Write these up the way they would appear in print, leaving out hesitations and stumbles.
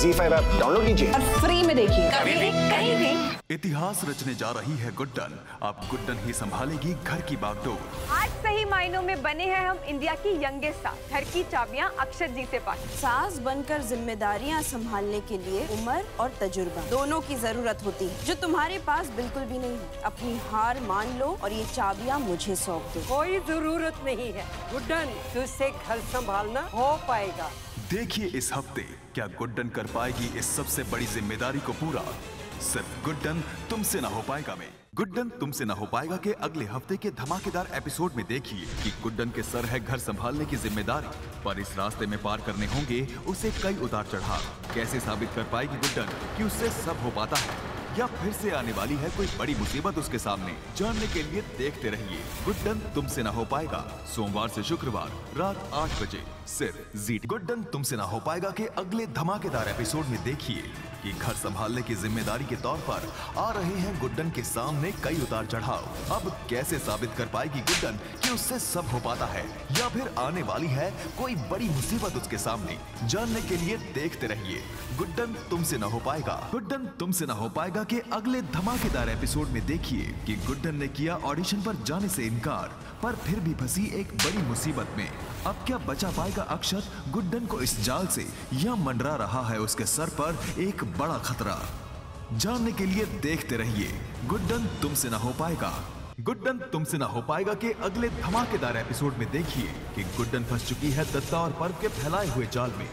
ZEE5 app download कीजिए और free में देखिए कभी भी कहीं भी। इतिहास रचने जा रही है गुड्डन। अब गुड्डन ही संभालेगी घर की बागडोर। आज सही मायनों में बने हैं हम इंडिया की यंगेस्ट सास। घर की चाबियां अक्षत जी से पास। सास बनकर जिम्मेदारियां संभालने के लिए उम्र और तजुर्बा दोनों की जरूरत होती है, जो तुम्हारे पास बिल्कुल भी नहीं है। अपनी हार मान लो और ये चाबियां मुझे सौंप दो। कोई जरूरत नहीं है गुड्डन, तुझसे घर संभालना हो पाएगा। देखिए इस हफ्ते क्या गुड्डन कर पाएगी इस सबसे बड़ी जिम्मेदारी को पूरा। सिर्फ गुड्डन तुमसे ना हो पाएगा में। गुड्डन तुमसे ना हो पाएगा के अगले हफ्ते के धमाकेदार एपिसोड में देखिए कि गुड्डन के सर है घर संभालने की जिम्मेदारी, पर इस रास्ते में पार करने होंगे उसे कई उतार चढ़ाव। कैसे साबित कर पाएगी गुड्डन कि उससे सब हो पाता है, या फिर से आने वाली है कोई बड़ी मुसीबत उसके सामने। जानने के लिए देखते रहिए गुड्डन तुमसे ना हो पाएगा, सोमवार से शुक्रवार रात 8 बजे सिर्फ जी। गुड्डन तुमसे ना हो पाएगा के अगले धमाकेदार एपिसोड में देखिए कि घर संभालने की जिम्मेदारी के तौर पर आ रहे हैं गुड्डन के सामने कई उतार चढ़ाव। अब कैसे साबित कर पाएगी गुड्डन कि उससे सब हो पाता है, या फिर आने वाली है कोई बड़ी मुसीबत उसके सामने। जानने के लिए देखते रहिए गुड्डन तुमसे ना हो पाएगा। गुड्डन तुमसे ना हो पाएगा के अगले धमाकेदार एपिसोड में देखिए कि गुड्डन ने किया ऑडिशन पर जाने से इनकार, पर फिर भी फंसी एक बड़ी मुसीबत में। अब क्या बचा पाएगा अक्षत गुड्डन को इस जाल से, या मंडरा रहा है उसके सर पर एक बड़ा खतरा। जानने के लिए देखते रहिए गुड्डन तुमसे ना हो पाएगा। गुड्डन तुमसे ना हो पाएगा के अगले धमाकेदार एपिसोड में देखिए कि गुड्डन फंस चुकी है दत्ता और पर्व के फैलाए हुए जाल में।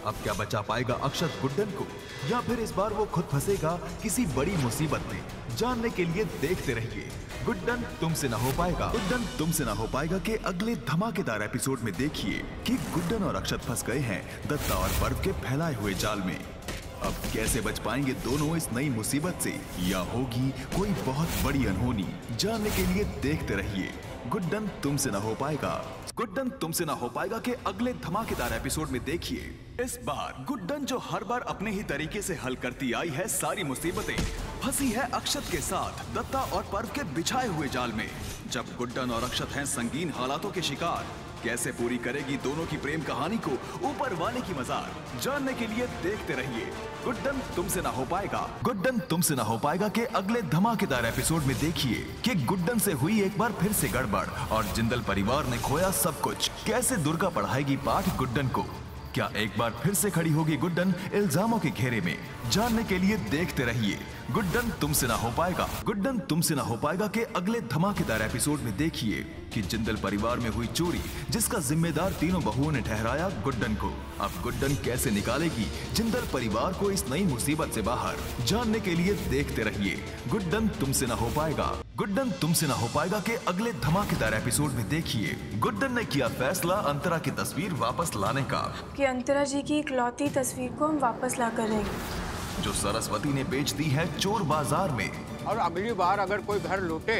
अब क्या बचा पाएगा अक्षत गुड्डन को, या फिर इस बार वो खुद फंसेगा किसी बड़ी मुसीबत में। जानने के लिए देखते रहिए गुड्डन तुमसे ना हो पाएगा। गुड्डन तुमसे ना हो पाएगा के अगले धमाकेदार एपिसोड में देखिए कि गुड्डन और अक्षत फंस गए हैं दत्ता और पर्व के फैलाए हुए जाल में। अब कैसे बच पाएंगे दोनों इस नई मुसीबत से, या होगी कोई बहुत बड़ी अनहोनी। जानने के लिए देखते रहिए गुड्डन तुमसे ना हो पाएगा। गुड्डन तुमसे ना हो पाएगा के अगले धमाकेदार एपिसोड में देखिए इस बार गुड्डन जो हर बार अपने ही तरीके से हल करती आई है सारी मुसीबतें, फंसी है अक्षत के साथ दत्ता और पर्व के बिछाए हुए जाल में। जब गुड्डन और अक्षत हैं संगीन हालातों के शिकार, कैसे पूरी करेगी दोनों की प्रेम कहानी को ऊपर वाले की मजार। जानने के लिए देखते रहिए गुड्डन तुमसे ना हो पाएगा। गुड्डन तुमसे ना हो पाएगा के अगले धमाकेदार एपिसोड में देखिए कि गुड्डन से हुई एक बार फिर से गड़बड़ और जिंदल परिवार ने खोया सब कुछ। कैसे दुर्गा पढ़ाएगी पाठ गुड्डन को, क्या एक बार फिर से खड़ी होगी गुड्डन इल्जामों के घेरे में। जानने के लिए देखते रहिए गुड्डन तुमसे ना हो पाएगा। गुड्डन तुमसे ना हो पाएगा के अगले धमाकेदार एपिसोड में देखिए कि जिंदल परिवार में हुई चोरी जिसका जिम्मेदार तीनों बहुओं ने ठहराया गुड्डन को। अब गुड्डन कैसे निकालेगी जिंदल परिवार को इस नई मुसीबत से बाहर। जानने के लिए देखते रहिए गुड्डन तुमसे ना हो पाएगा। गुड्डन तुमसे ना हो पाएगा के अगले धमाकेदार एपिसोड में देखिए गुड्डन ने किया फैसला अंतरा की तस्वीर वापस लाने का, कि अंतरा जी की इकलौती तस्वीर को हम वापस ला कर रहेंगे जो सरस्वती ने बेच दी है चोर बाजार में। और अगली बार अगर कोई घर लूटे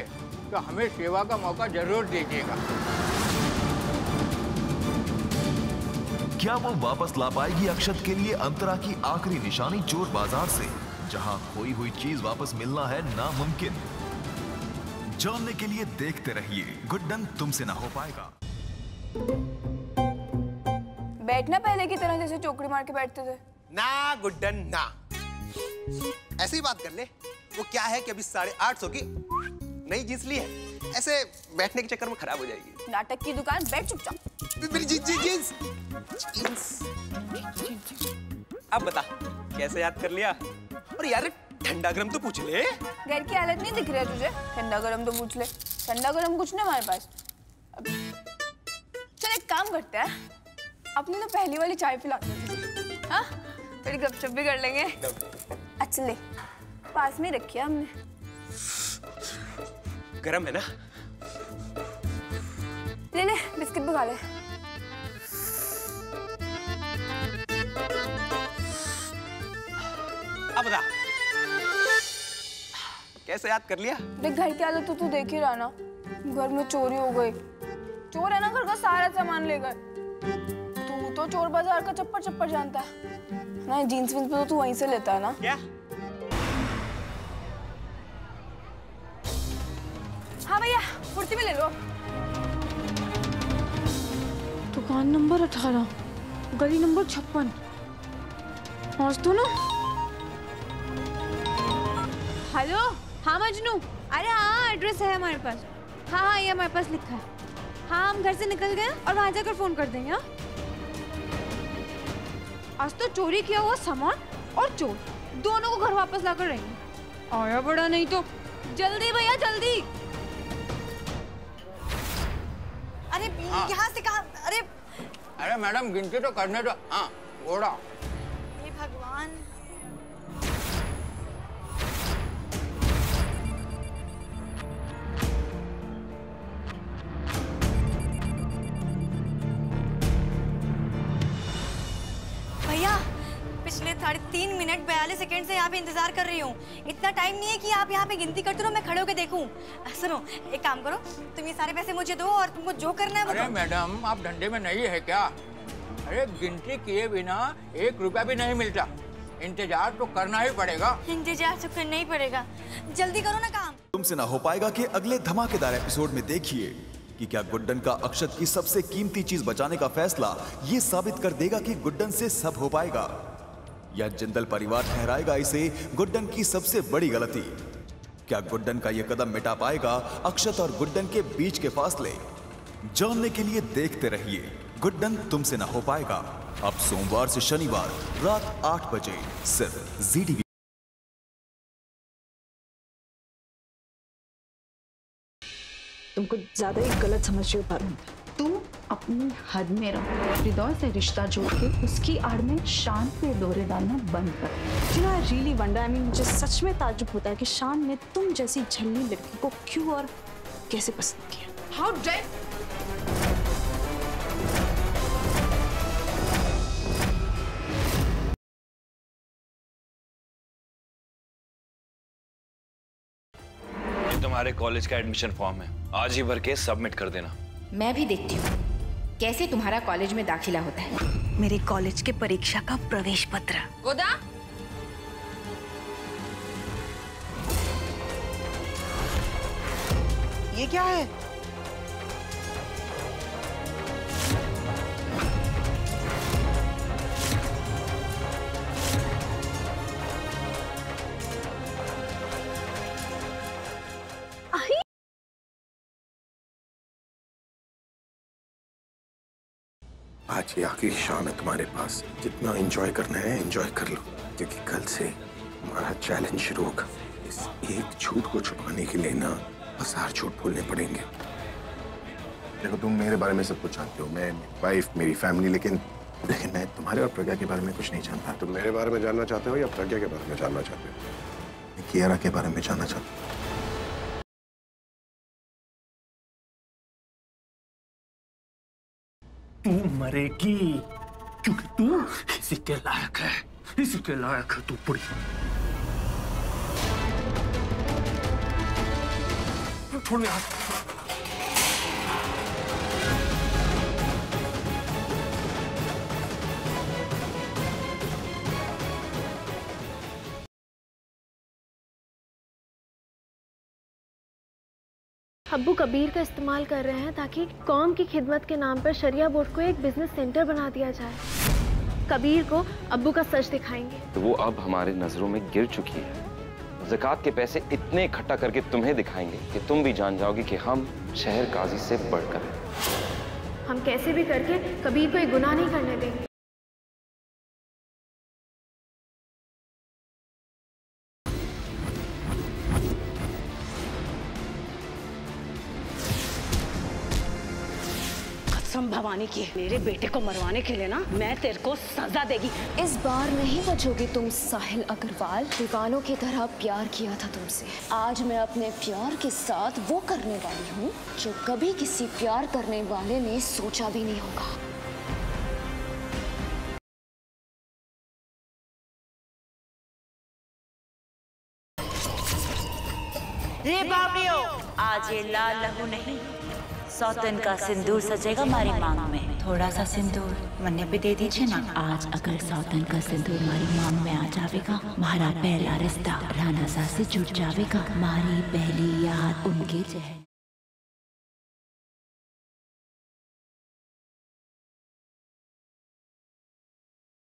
तो हमें सेवा का मौका जरूर दीजिएगा। क्या वो वापस ला पाएगी अक्षत के लिए अंतरा की आखिरी निशानी चोर बाजार से, जहां खोई हुई चीज वापस मिलना है नामुमकिन। जानने के लिए देखते रहिए गुड्डन तुमसे ना हो पाएगा। बैठना पहले की तरह जैसे चौकड़ी मार के बैठते थे। ना गुड्डन ना, ऐसे ही बात कर ले। वो क्या है कि अभी 850 की नई जींस ली है, ऐसे बैठने के चक्कर में खराब हो जाएगी। नाटक की दुकान, बैठ चुपचाप। मेरी जींस। अब बता कैसे याद कर लिया? और यार ठंडा गरम तो पूछ ले। घर की हालत नहीं दिख रही है तुझे? ठंडा गरम तो पूछ ले। ठंडा गरम कुछ नहीं हमारे पास। चल एक काम करते हैं, अपनी तो पहली वाली चाय पिला दो। हाँ, थोड़ी गपशप भी कर लेंगे। अच्छा ले, पास में रखिए हमने। गरम है ना? ले ले, बिस्किट भी खा ले। अब बता कैसे याद कर लिया? देख घर की हालत तो तू देख ही रहा ना, घर में चोरी हो गई। चोर है ना, घर का सारा सामान ले गए। तू तो चोर बाजार का चप्पड़ चप्पड़ जानता है ना, जीन्स विंस तो तू वहीं से लेता है ना। क्या? हाँ भैया, कुर्ती भी ले लो। दुकान नंबर 18, गली नंबर 56। आज तो ना। हेलो, हाँ मजनू। अरे हाँ, एड्रेस है हमारे पास। हाँ, ये हमारे पास लिखा है। हाँ, हम घर से निकल गए और वहाँ जाकर फोन कर देंगे। हाँ, आज तो चोरी किया हुआ सामान और चोर दोनों को घर वापस लाकर रहेंगे। आया बड़ा नहीं तो। जल्दी भैया जल्दी। अरे यहाँ से कहाँ? अरे मैडम गिनती तो करने दो। हाँ, घोड़ा। हे भगवान। भैया, पिछले 3.5 मिनट 42 सेकंड से यहाँ पे इंतजार कर रही हूँ। इतना टाइम नहीं है कि आप यहाँ पे गिनती करते रहो, मैं खड़े होके देखूं। सुनो, एक काम करो, तुम ये सारे पैसे मुझे दो और तुमको जो करना है वो अरे मैडम, आप धंधे में नहीं है क्या? अरे गिनती किए बिना 1 रुपया भी नहीं मिलता। इंतजार तो करना ही पड़ेगा। इंतजार तो करना ही पड़ेगा। जल्दी करो ना काम। तुमसे ना हो पाएगा के अगले धमाकेदार एपिसोड में देखिए कि क्या गुड्डन का अक्षत की सबसे कीमती चीज बचाने का फैसला ये साबित कर देगा कि गुड्डन से सब हो पाएगा, या जिंदल परिवार ठहराएगा इसे गुड्डन की सबसे बड़ी गलती। क्या गुड्डन का यह कदम मिटा पाएगा अक्षत और गुड्डन के बीच के फासले? जानने के लिए देखते रहिए गुड्डन तुमसे ना हो पाएगा, अब सोमवार से शनिवार रात 8 बजे सिर्फ जी टीवी। तुम कुछ ज्यादा ही गलत समझ रही हो पारुल। तू अपनी हद में रहो। हृदय से रिश्ता जोड़ के उसकी आड़ में शान पे डोरे डालना बंद कर। You know, I really wonder, I mean, मुझे सच में ताज्जुब होता है कि शान ने तुम जैसी झल्ली लड़की को क्यों और कैसे पसंद किया। How dare तुम्हारे कॉलेज का एडमिशन फॉर्म है, आज ही भर के सबमिट कर देना। मैं भी देखती हूँ कैसे तुम्हारा कॉलेज में दाखिला होता है। मेरे कॉलेज के परीक्षा का प्रवेश पत्र। गोदा? ये क्या है? आज ये आखिरी शाम है तुम्हारे पास, जितना एंजॉय करना है एंजॉय कर लो, क्योंकि कल से हमारा चैलेंज शुरू होगा। इस एक झूठ को छुपाने के लिए ना 1000 झूठ बोलने पड़ेंगे। देखो, तुम मेरे बारे में सब कुछ जानते हो, मैं, वाइफ, मेरी फैमिली, लेकिन मैं तुम्हारे और प्रज्ञा के बारे में कुछ नहीं जानता। तुम मेरे बारे में जानना चाहते हो या प्रज्ञा के बारे में जानना चाहते हो? मैं कियारा के बारे में जानना चाहता हूँ। तू मरेगी क्योंकि तू इसी के लायक है, इसी के लायक है तू बुढ़ी। छोड़ मेरा हाथ। अब्बू कबीर का इस्तेमाल कर रहे हैं ताकि कौम की खिदमत के नाम पर शरिया बोर्ड को एक बिजनेस सेंटर बना दिया जाए। कबीर को अब्बू का सच दिखाएंगे। तो वो अब हमारे नजरों में गिर चुकी है। ज़कात के पैसे इतने इकट्ठा करके तुम्हें दिखाएंगे कि तुम भी जान जाओगी कि हम शहर काजी से बढ़कर हैं। हम कैसे भी करके कबीर को एक गुनाह नहीं करने देंगे। भवानी की, मेरे बेटे को मरवाने के लिए ना मैं तेरे को सजा देगी। इस बार नहीं बचोगे तुम साहिल अग्रवाल। दीवानों की तरह प्यार किया था तुमसे। आज मैं अपने प्यार के साथ वो करने वाली हूँ जो कभी किसी प्यार करने वाले ने सोचा भी नहीं होगा। रे बाबियों, आज ये लाल लहू नहीं, सौतन का सिंदूर सजेगा हमारी मांग में। थोड़ा सा सिंदूर मन्ने पे दे दीजिए ना। आज अगर सौतन का सिंदूर हमारी मांग में आ जाएगा, हमारा पहला रिश्ता राना सा से जुड़ जाएगा। हमारी पहली याद उनके जैसे